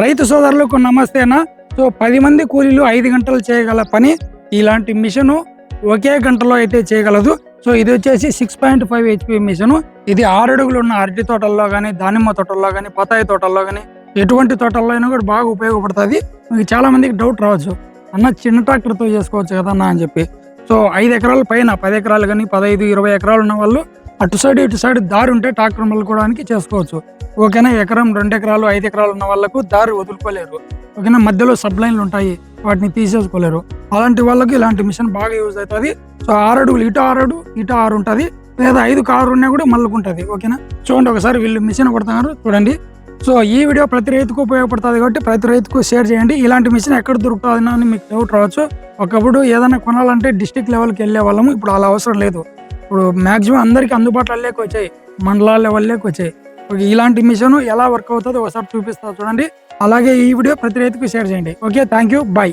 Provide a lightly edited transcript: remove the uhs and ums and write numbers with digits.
రైతు సోదరులకు నమస్తే అన్న. సో 10 మంది కూలీలు 5 గంటలు చేయగల పని ఇలాంటి మిషన్ ఒకే గంటలో అయితే చేయగలదు. సో ఇది వచ్చేసి 6.5 HP మిషన్. ఇది 6 అడుగులు ఉన్న అరటి తోటల్లో కానీ, దానిమ్మ తోటల్లో కానీ, బత్తాయి తోటల్లో కానీ, ఎటువంటి తోటల్లో అయినా కూడా బాగా ఉపయోగపడుతుంది. మీకు చాలా మందికి డౌట్ రావచ్చు, అన్న చిన్న ట్రాక్టర్తో చేసుకోవచ్చు కదన్నా అని చెప్పి. సో 5 ఎకరాల పైన 10 ఎకరాలు కానీ 15, 20 ఎకరాలు ఉన్న వాళ్ళు అటు సైడ్ ఇటు సైడ్ దారి ఉంటే ట్రాక్టర్ మలుకోవడానికి చేసుకోవచ్చు. ఓకేనా. ఎకరం 2 ఎకరాలు 5 ఎకరాలు ఉన్న వాళ్ళకు దారి వదులుకోలేరు. ఓకేనా. మధ్యలో సబ్ లైన్లు ఉంటాయి, వాటిని తీసేసుకోలేరు. అలాంటి వాళ్ళకి ఇలాంటి మిషన్ బాగా యూజ్ అవుతుంది. సో 6 అడుగులు ఇటు 6 అడుగు ఇటు 6 ఉంటుంది, లేదా 5 6 ఉన్నా కూడా మళ్ళుకుంటుంది. ఓకేనా. చూడండి ఒకసారి వీళ్ళు మిషన్ కొడుతున్నారు చూడండి. సో ఈ వీడియో ప్రతి రైతుకు ఉపయోగపడుతుంది కాబట్టి ప్రతి రైతుకు షేర్ చేయండి. ఇలాంటి మిషన్ ఎక్కడ దొరుకుతుంది అని మీకు డౌట్ రావచ్చు. ఒకప్పుడు ఏదైనా కొనాలంటే డిస్ట్రిక్ట్ లెవెల్కి వెళ్ళే వాళ్ళము, ఇప్పుడు అలా అవసరం లేదు. ఇప్పుడు మాక్సిమం అందరికీ అందుబాటులోకి వచ్చాయి, మండలాల లెవెల్లోకి వచ్చాయి. ఇలాంటి మిషన్ ఎలా వర్క్ అవుతుందో ఒకసారి చూపిస్తా చూడండి. అలాగే ఈ వీడియో ప్రతి రైతుకు షేర్ చేయండి. Okay, thank you, bye.